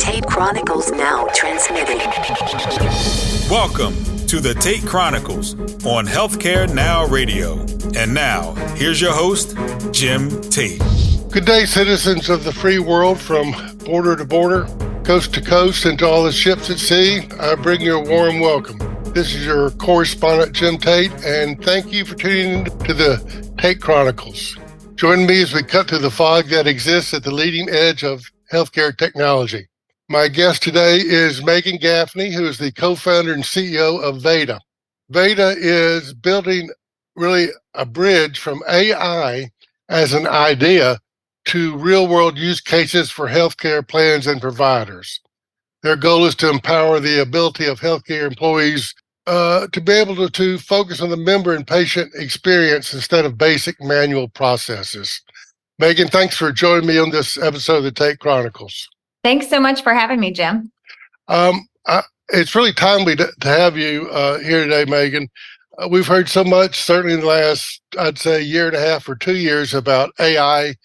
Tate Chronicles now transmitting. Welcome to the Tate Chronicles on Healthcare Now Radio. And now, here's your host, Jim Tate. Good day, citizens of the free world, from border to border, coast to coast, and to all the ships at sea. I bring you a warm welcome. This is your correspondent, Jim Tate, and thank you for tuning in to the Tate Chronicles. Join me as we cut through the fog that exists at the leading edge of healthcare technology. My guest today is Meghan Gaffney, who is the co-founder and CEO of Veda. Veda is building really a bridge from AI as an idea to real-world use cases for healthcare plans and providers. Their goal is to empower the ability of healthcare employees to be able to focus on the member and patient experience instead of basic manual processes. Meghan, thanks for joining me on this episode of the Tate Chronicles. Thanks so much for having me, Jim. It's really timely to have you here today, Meghan. We've heard so much, certainly in the last, I'd say, year and a half or 2 years, about AI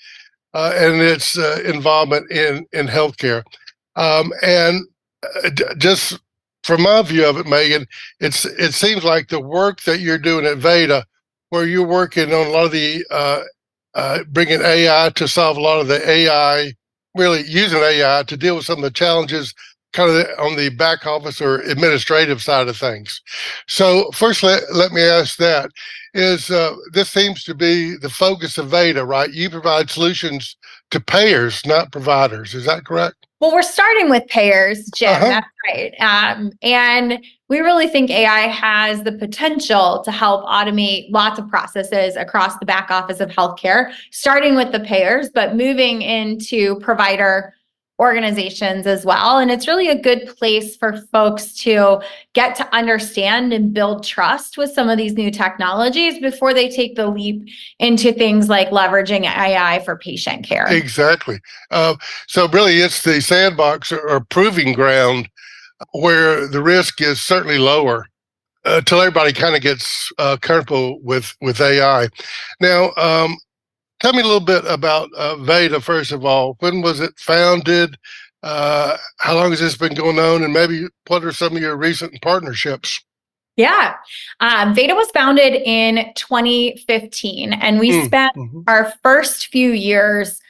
and its involvement in healthcare. Just from my view of it, Meghan, it seems like the work that you're doing at Veda, where you're working on a lot of the bringing AI to solve a lot of the AI, really using AI to deal with some of the challenges kind of on the back office or administrative side of things. So first, let me ask that. This seems to be the focus of Veda, right? You provide solutions to payers, not providers. Is that correct? Well, we're starting with payers, Jim. That's right. And we really think AI has the potential to help automate lots of processes across the back office of healthcare, starting with the payers, but moving into provider organizations as well. And it's really a good place for folks to get to understand and build trust with some of these new technologies before they take the leap into things like leveraging AI for patient care. Exactly. So really it's the sandbox or proving ground where the risk is certainly lower till everybody kind of gets comfortable with AI. Now, tell me a little bit about Veda, first of all. When was it founded? How long has this been going on? And maybe what are some of your recent partnerships? Yeah. Veda was founded in 2015, and we spent our first few years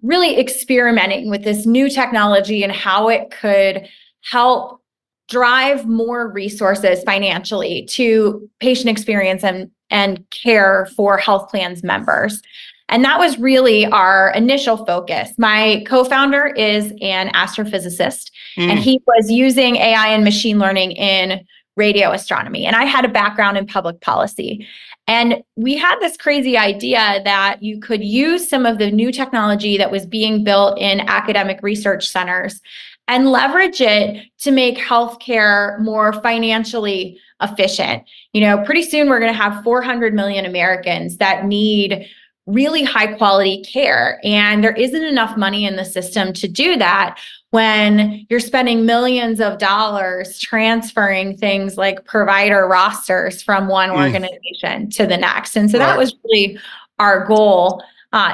really experimenting with this new technology and how it could help drive more resources financially to patient experience and care for health plans members. And that was really our initial focus. My co-founder is an astrophysicist, and he was using AI and machine learning in radio astronomy. And I had a background in public policy. And we had this crazy idea that you could use some of the new technology that was being built in academic research centers and leverage it to make healthcare more financially efficient. You know, pretty soon we're going to have 400 million Americans that need really high quality care. And there isn't enough money in the system to do that when you're spending millions of dollars transferring things like provider rosters from one organization to the next. And so that was really our goal.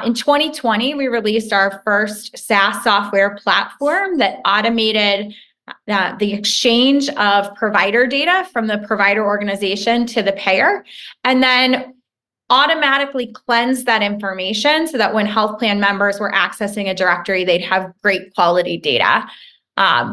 In 2020, we released our first SaaS software platform that automated the exchange of provider data from the provider organization to the payer, and then automatically cleanse that information so that when health plan members were accessing a directory, they'd have great quality data.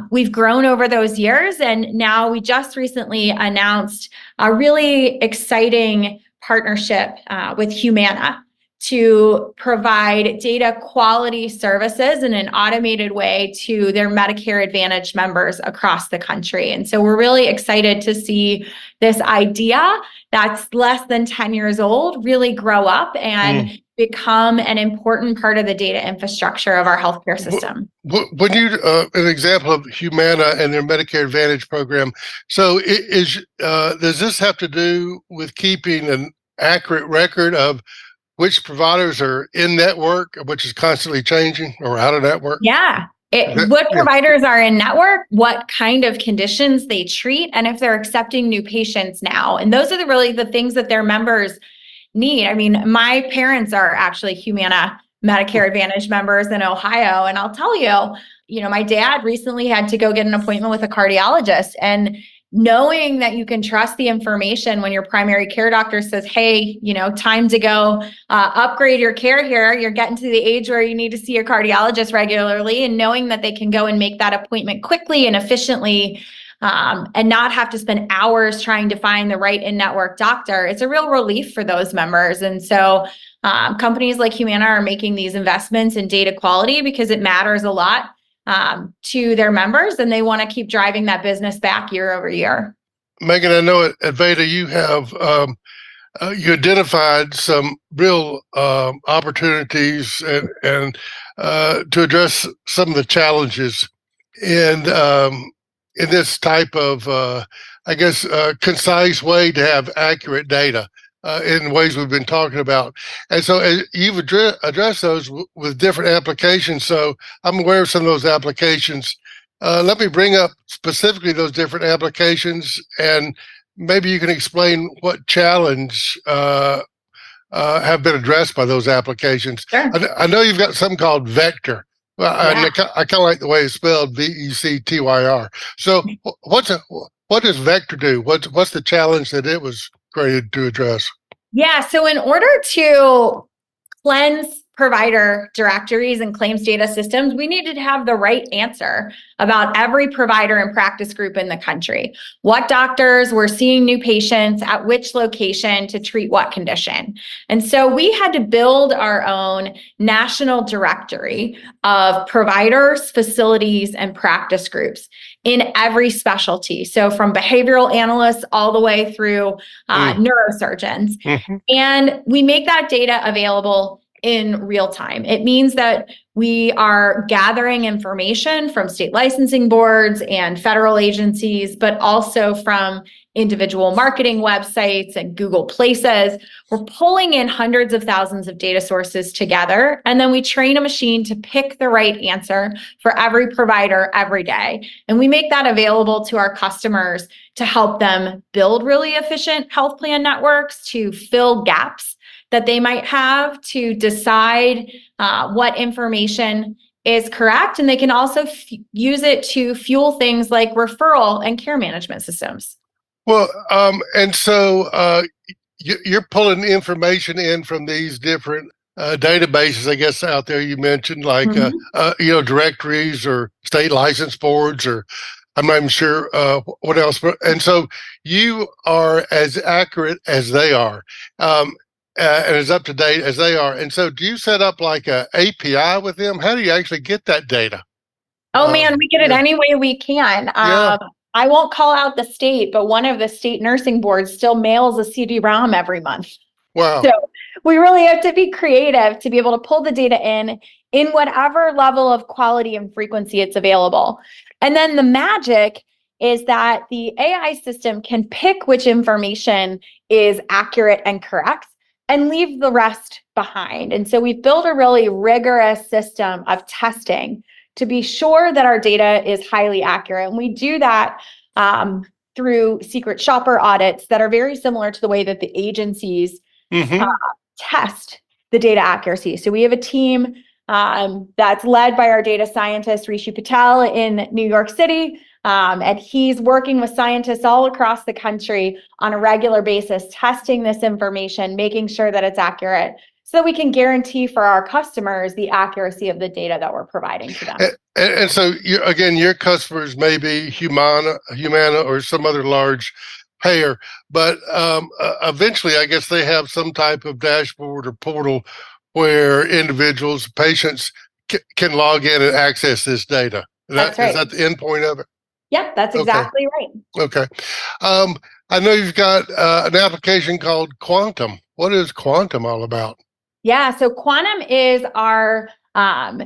We've grown over those years, and now we just recently announced a really exciting partnership with Humana to provide data quality services in an automated way to their Medicare Advantage members across the country. And so we're really excited to see this idea that's less than 10 years old really grow up and become an important part of the data infrastructure of our healthcare system. When you, an example of Humana and their Medicare Advantage program, so does this have to do with keeping an accurate record of which providers are in network, which is constantly changing, or out of network? Yeah. What providers are in network, what kind of conditions they treat, and if they're accepting new patients now. And those are really the things that their members need. I mean, my parents are actually Humana Medicare Advantage members in Ohio. And I'll tell you, my dad recently had to go get an appointment with a cardiologist, and knowing that you can trust the information when your primary care doctor says, hey, time to go upgrade your care here. You're getting to the age where you need to see your cardiologist regularly, and knowing that they can go and make that appointment quickly and efficiently, and not have to spend hours trying to find the right in-network doctor. It's a real relief for those members. And so companies like Humana are making these investments in data quality because it matters a lot to their members, and they want to keep driving that business back year over year. Meghan, I know at Veda you have you identified some real opportunities and to address some of the challenges in this type of, concise way to have accurate data in ways we've been talking about. And so you've addressed those with different applications. So I'm aware of some of those applications. Let me bring up specifically those different applications, and maybe you can explain what challenge have been addressed by those applications. Sure. I know you've got something called Vector. I kind of like the way it's spelled, VECTYR. So what does Vector do? What's the challenge that it was created to address? Yeah, so in order to cleanse provider directories and claims data systems, we needed to have the right answer about every provider and practice group in the country. What doctors were seeing new patients at which location to treat what condition. And so we had to build our own national directory of providers, facilities, and practice groups in every specialty. So from behavioral analysts all the way through neurosurgeons. Mm-hmm. And we make that data available in real time. It means that we are gathering information from state licensing boards and federal agencies, but also from individual marketing websites and Google Places. We're pulling in hundreds of thousands of data sources together, and then we train a machine to pick the right answer for every provider every day. And we make that available to our customers to help them build really efficient health plan networks, to fill gaps that they might have, to decide what information is correct. And they can also use it to fuel things like referral and care management systems. Well, and so you're pulling information in from these different databases, I guess, out there you mentioned, like, directories or state license boards, or I'm not even sure what else. And so you are as accurate as they are. And as up to date as they are. And so do you set up like a API with them? How do you actually get that data? Oh man, we get it any way we can. I won't call out the state, but one of the state nursing boards still mails a CD-ROM every month. Wow. So we really have to be creative to be able to pull the data in whatever level of quality and frequency it's available. And then the magic is that the AI system can pick which information is accurate and correct and leave the rest behind. And so we've built a really rigorous system of testing to be sure that our data is highly accurate. And we do that through secret shopper audits that are very similar to the way that the agencies test the data accuracy. So we have a team that's led by our data scientist, Rishi Patel, in New York City. And he's working with scientists all across the country on a regular basis, testing this information, making sure that it's accurate, so that we can guarantee for our customers the accuracy of the data that we're providing to them. And so, your customers may be Humana, or some other large payer, but eventually, I guess they have some type of dashboard or portal where individuals, patients can log in and access this data. That's right. Is that the end point of it? Yep, that's exactly right. Okay. I know you've got an application called Quantum. What is Quantum all about? Yeah, so Quantum is our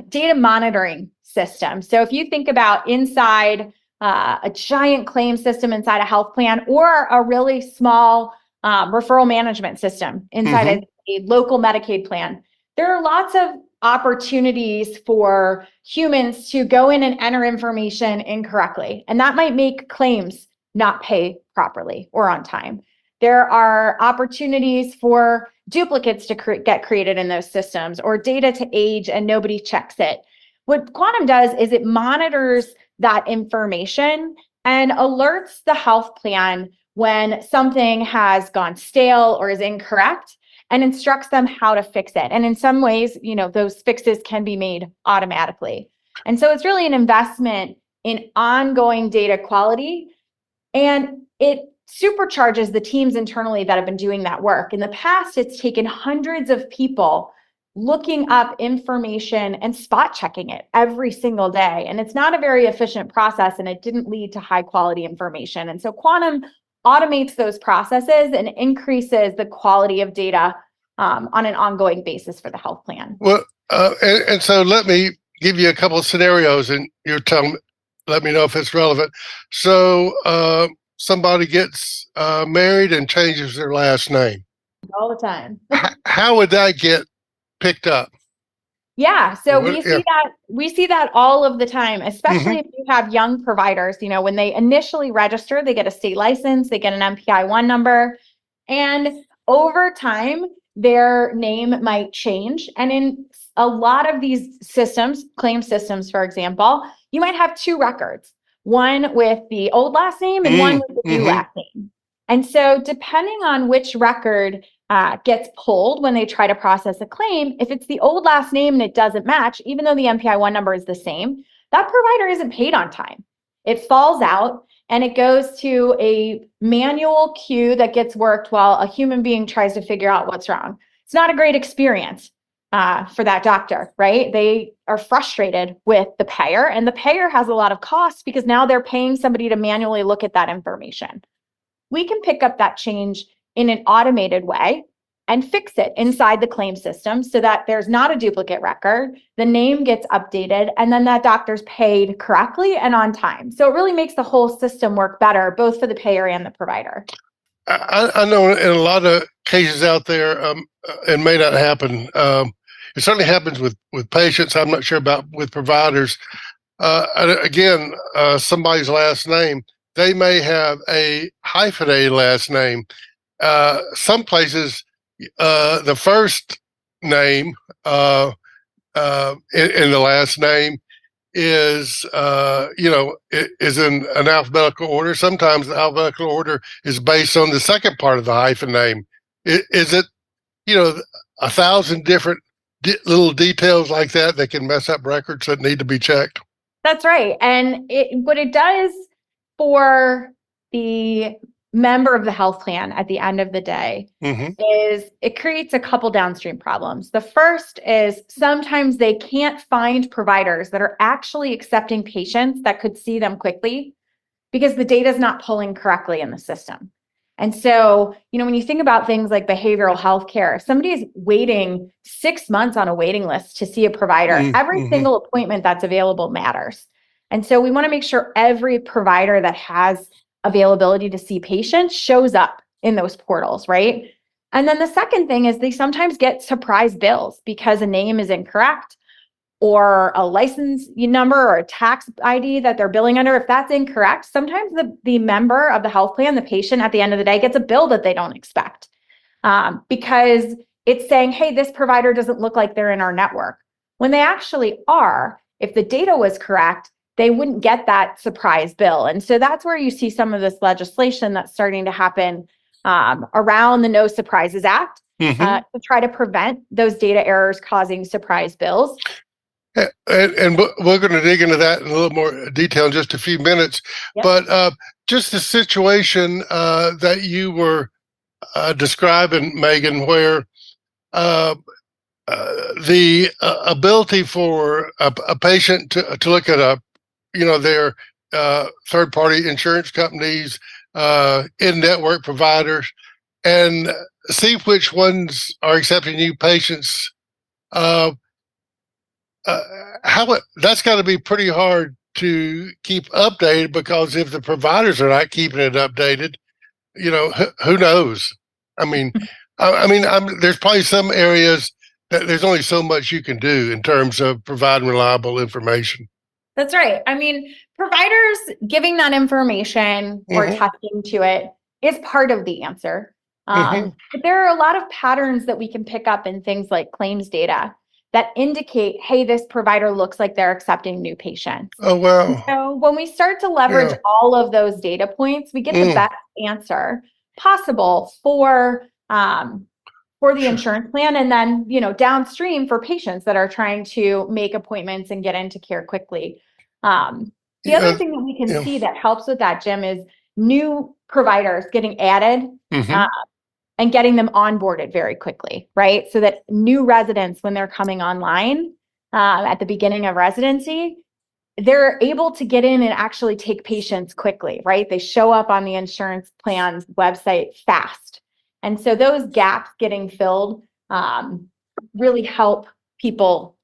data monitoring system. So if you think about inside a giant claim system inside a health plan, or a really small referral management system inside a local Medicaid plan, there are lots of opportunities for humans to go in and enter information incorrectly. And that might make claims not pay properly or on time. There are opportunities for duplicates to get created in those systems, or data to age and nobody checks it. What Quantum does is it monitors that information and alerts the health plan when something has gone stale or is incorrect, and instructs them how to fix it. And in some ways, those fixes can be made automatically. And so it's really an investment in ongoing data quality, and it supercharges the teams internally that have been doing that work. In the past, it's taken hundreds of people looking up information and spot checking it every single day. And it's not a very efficient process, and it didn't lead to high quality information. And so Quantum automates those processes and increases the quality of data on an ongoing basis for the health plan. Well, and so let me give you a couple of scenarios, and let me know if it's relevant. So somebody gets married and changes their last name. All the time. How would that get picked up? Yeah, so we see that all of the time, especially if you have young providers. When they initially register, they get a state license, they get an MPI-1 number, and over time, their name might change. And in a lot of these systems, claim systems, for example, you might have two records, one with the old last name and one with the new last name. And so depending on which record gets pulled when they try to process a claim, if it's the old last name and it doesn't match, even though the MPI-1 number is the same, that provider isn't paid on time. It falls out and it goes to a manual queue that gets worked while a human being tries to figure out what's wrong. It's not a great experience for that doctor, right? They are frustrated with the payer, and the payer has a lot of costs because now they're paying somebody to manually look at that information. We can pick up that change in an automated way and fix it inside the claim system so that there's not a duplicate record, the name gets updated, and then that doctor's paid correctly and on time. So it really makes the whole system work better, both for the payer and the provider. I know in a lot of cases out there, it may not happen. It certainly happens with patients. I'm not sure about with providers. Again, somebody's last name, they may have a hyphenated last name. Some places, the first name in the last name is is in an alphabetical order. Sometimes the alphabetical order is based on the second part of the hyphen name. Is it 1,000 different little details like that can mess up records that need to be checked? That's right. And what it does for the member of the health plan at the end of the day is it creates a couple downstream problems. The first is sometimes they can't find providers that are actually accepting patients that could see them quickly because the data is not pulling correctly in the system. And so, when you think about things like behavioral health care, if somebody is waiting 6 months on a waiting list to see a provider, every single appointment that's available matters. And so we want to make sure every provider that has availability to see patients shows up in those portals, right? And then the second thing is they sometimes get surprise bills because a name is incorrect, or a license number or a tax ID that they're billing under. If that's incorrect, sometimes the member of the health plan, the patient at the end of the day, gets a bill that they don't expect because it's saying, hey, this provider doesn't look like they're in our network. When they actually are, if the data was correct, they wouldn't get that surprise bill. And so that's where you see some of this legislation that's starting to happen around the No Surprises Act to try to prevent those data errors causing surprise bills. And we're going to dig into that in a little more detail in just a few minutes. Yep. But just the situation that you were describing, Meghan, where the ability for a patient to look at their third-party insurance companies, in-network providers, and see which ones are accepting new patients. That's got to be pretty hard to keep updated, because if the providers are not keeping it updated, who knows? There's probably some areas that there's only so much you can do in terms of providing reliable information. That's right. Providers giving that information or testing to it is part of the answer. But there are a lot of patterns that we can pick up in things like claims data that indicate, hey, this provider looks like they're accepting new patients. Oh, wow. So when we start to leverage all of those data points, we get the best answer possible for the insurance plan, and then, downstream for patients that are trying to make appointments and get into care quickly. The other thing that we can see that helps with that, Jim, is new providers getting added and getting them onboarded very quickly, right? So that new residents, when they're coming online at the beginning of residency, they're able to get in and actually take patients quickly, right? They show up on the insurance plan's website fast. And so those gaps getting filled really help people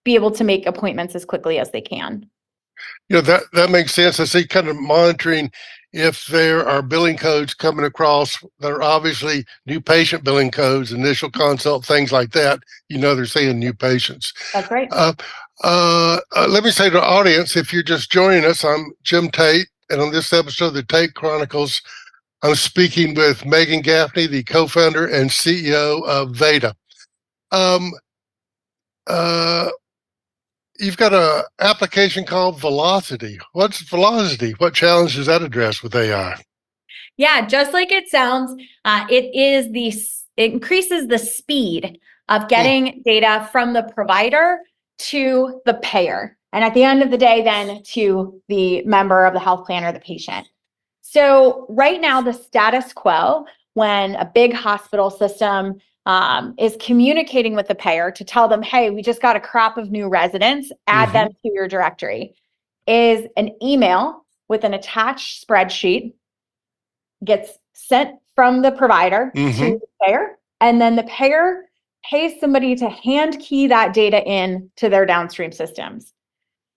be able to make appointments as quickly as they can. That makes sense. I see kind of monitoring if there are billing codes coming across that are obviously new patient billing codes, initial consult, things like that. They're seeing new patients. That's right. Let me say to the audience, if you're just joining us, I'm Jim Tate, and on this episode of the Tate Chronicles, I'm speaking with Meghan Gaffney, the co-founder and CEO of Veda. You've got an application called Velocity. What's Velocity? What challenge does that address with AI? Yeah, just like it sounds, it increases the speed of getting data from the provider to the payer, and at the end of the day, then to the member of the health plan or the patient. So right now, the status quo, when a big hospital system is communicating with the payer to tell them, hey, we just got a crop of new residents, add them to your directory, is an email with an attached spreadsheet gets sent from the provider to the payer, and then the payer pays somebody to hand key that data in to their downstream systems.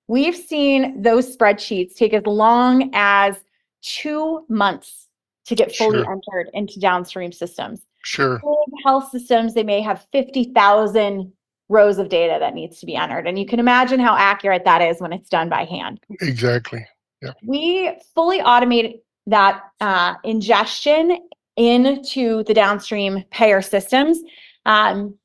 We've seen those spreadsheets take as long as 2 months to get fully entered into downstream systems. Sure. Big health systems, they may have 50,000 rows of data that needs to be entered. And you can imagine how accurate that is when it's done by hand. Exactly. Yeah. We fully automate that ingestion into the downstream payer systems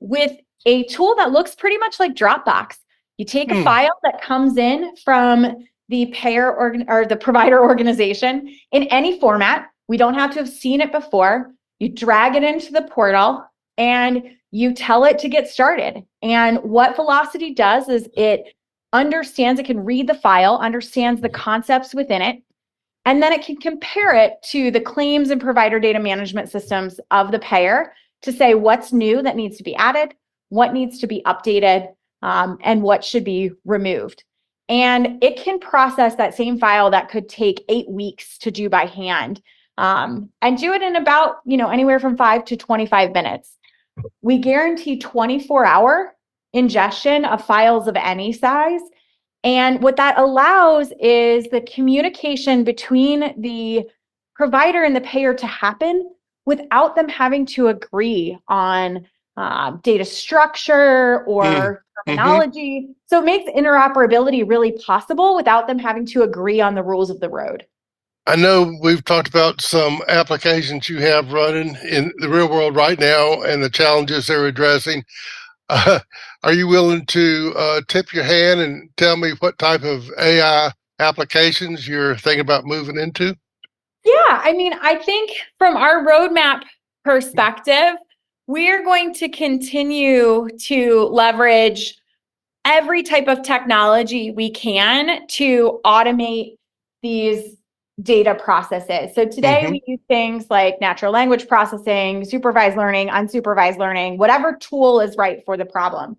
with a tool that looks pretty much like Dropbox. You take a file that comes in from the payer or the provider organization in any format. We don't have to have seen it before. You drag it into the portal and you tell it to get started. And what Velocity does is it understands, it can read the file, understands the concepts within it, and then it can compare it to the claims and provider data management systems of the payer to say what's new that needs to be added, what needs to be updated, and what should be removed. And it can process that same file that could take 8 weeks to do by hand, and do it in about, anywhere from 5 to 25 minutes. We guarantee 24-hour ingestion of files of any size. And what that allows is the communication between the provider and the payer to happen without them having to agree on data structure or terminology. So it makes interoperability really possible without them having to agree on the rules of the road. I know we've talked about some applications you have running in the real world right now and the challenges they're addressing. Are you willing to tip your hand and tell me what type of AI applications you're thinking about moving into? Yeah, I think from our roadmap perspective, we're going to continue to leverage every type of technology we can to automate these data processes. So today we use things like natural language processing, supervised learning, unsupervised learning, whatever tool is right for the problem.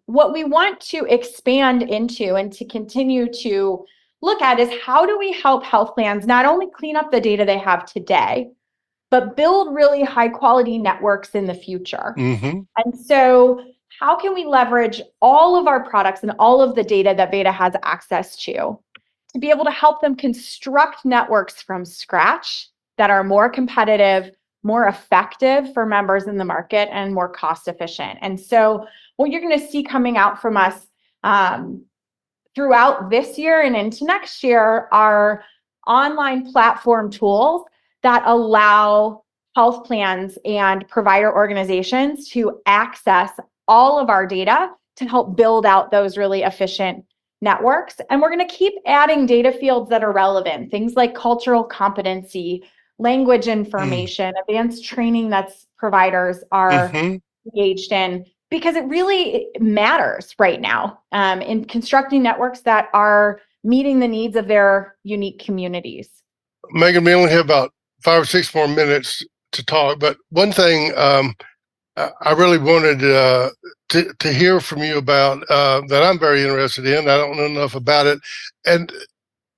What we want to expand into and to continue to look at is how do we help health plans not only clean up the data they have today, but build really high quality networks in the future. And so how can we leverage all of our products and all of the data that Veda has access to be able to help them construct networks from scratch that are more competitive, more effective for members in the market, and more cost efficient. And so what you're going to see coming out from us throughout this year and into next year are online platform tools that allow health plans and provider organizations to access all of our data to help build out those really efficient networks. And we're going to keep adding data fields that are relevant, things like cultural competency, language information, advanced training that's providers are engaged in, because it really matters right now in constructing networks that are meeting the needs of their unique communities. Meghan, we only have about 5 or 6 more minutes to talk, but one thing I really wanted to hear from you about that I'm very interested in. I don't know enough about it, and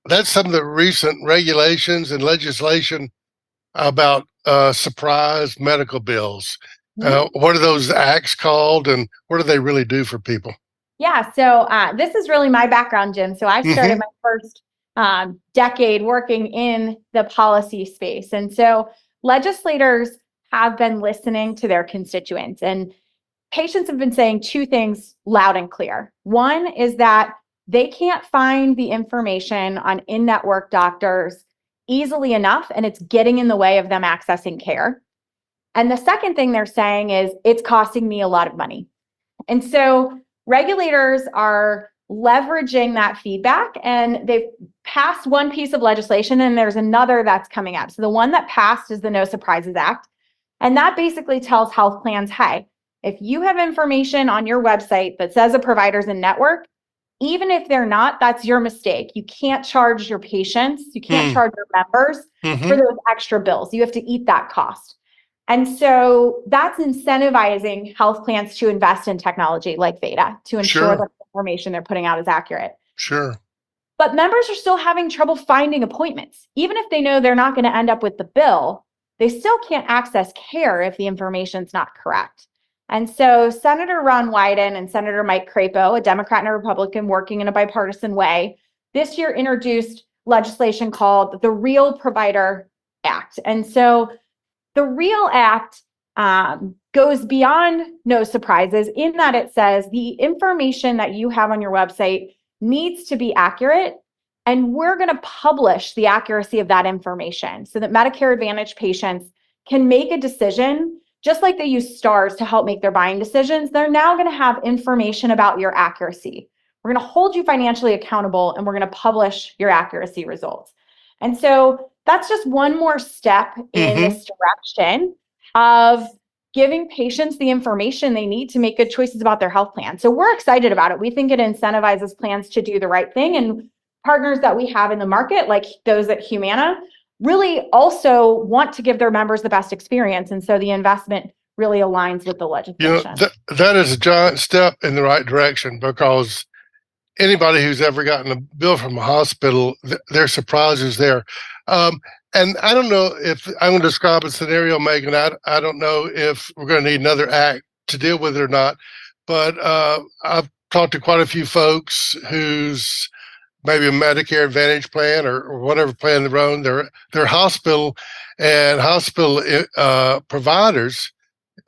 that's some of the recent regulations and legislation about surprise medical bills. What are those acts called, and what do they really do for people? Yeah, so this is really my background, Jim. So I started my first decade working in the policy space. And so legislators have been listening to their constituents, and patients have been saying 2 things loud and clear. One is that they can't find the information on in-network doctors easily enough, and it's getting in the way of them accessing care. And the second thing they're saying is it's costing me a lot of money. And so regulators are leveraging that feedback, and they've passed one piece of legislation, and there's another that's coming up. So the one that passed is the No Surprises Act. And that basically tells health plans, hey, if you have information on your website that says a provider's in network, even if they're not, that's your mistake. You can't charge your patients, you can't charge your members for those extra bills. You have to eat that cost. And so that's incentivizing health plans to invest in technology like Veda to ensure that the information they're putting out is accurate. But members are still having trouble finding appointments. Even if they know they're not going to end up with the bill, they still can't access care if the information's not correct. And so Senator Ron Wyden and Senator Mike Crapo, a Democrat and a Republican working in a bipartisan way, this year introduced legislation called the Real Provider Act. And so the Real Act goes beyond No Surprises in that it says the information that you have on your website needs to be accurate, and we're going to publish the accuracy of that information so that Medicare Advantage patients can make a decision, just like they use stars to help make their buying decisions. They're now going to have information about your accuracy. We're going to hold you financially accountable, and we're going to publish your accuracy results. And so that's just one more step in this direction of giving patients the information they need to make good choices about their health plan. So we're excited about it. We think it incentivizes plans to do the right thing, and partners that we have in the market, like those at Humana, really also want to give their members the best experience. And so the investment really aligns with the legislation. That is a giant step in the right direction, because anybody who's ever gotten a bill from a hospital, their surprise is there. And I don't know if I'm going to describe a scenario, Meghan. I don't know if we're going to need another act to deal with it or not. But I've talked to quite a few folks who's maybe a Medicare Advantage plan or whatever plan they're on. Their hospital and hospital providers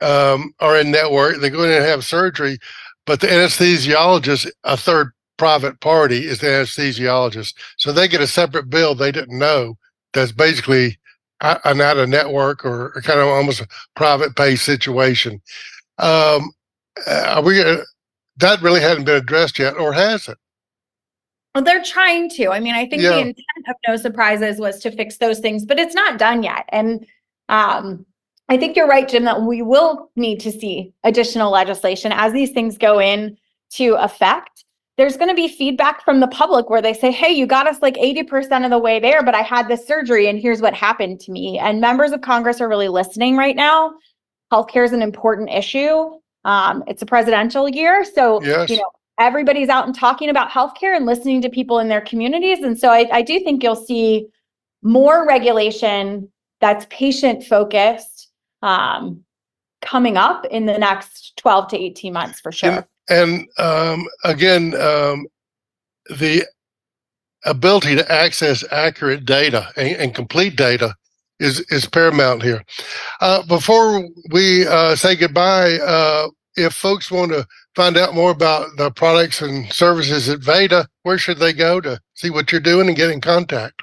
are in network. They go in and have surgery, but the anesthesiologist, a third private party, is the anesthesiologist. So they get a separate bill they didn't know. That's basically not a network or kind of almost a private pay situation. That really hadn't been addressed yet, or has it? Well, they're trying to. I mean, I think the intent of No Surprises was to fix those things, but it's not done yet. And I think you're right, Jim, that we will need to see additional legislation as these things go into effect. There's going to be feedback from the public where they say, hey, you got us like 80% of the way there, but I had this surgery and here's what happened to me. And members of Congress are really listening right now. Healthcare is an important issue. It's a presidential year. So, everybody's out and talking about healthcare and listening to people in their communities. And so I do think you'll see more regulation that's patient focused coming up in the next 12 to 18 months for sure. And again, the ability to access accurate data and complete data is paramount here. Before we say goodbye, if folks want to find out more about the products and services at Veda, where should they go to see what you're doing and get in contact?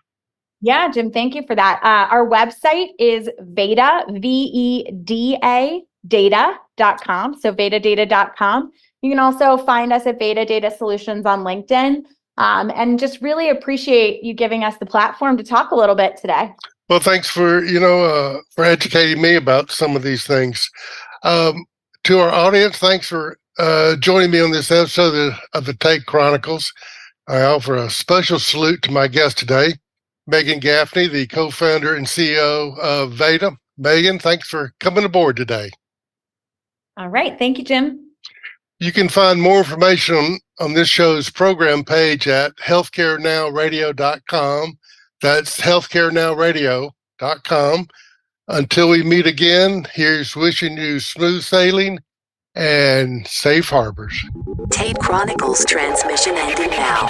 Yeah, Jim, thank you for that. Our website is Veda, VEDA, data.com. So vedadata.com. You can also find us at Veda Data Solutions on LinkedIn. And just really appreciate you giving us the platform to talk a little bit today. Well, thanks for educating me about some of these things. To our audience, thanks for joining me on this episode of the Tate Chronicles. I offer a special salute to my guest today, Meghan Gaffney, the co-founder and CEO of Veda. Meghan, thanks for coming aboard today. All right. Thank you, Jim. You can find more information on this show's program page at healthcarenowradio.com. That's healthcarenowradio.com. Until we meet again, here's wishing you smooth sailing and safe harbors. Tate Chronicles transmission ending now.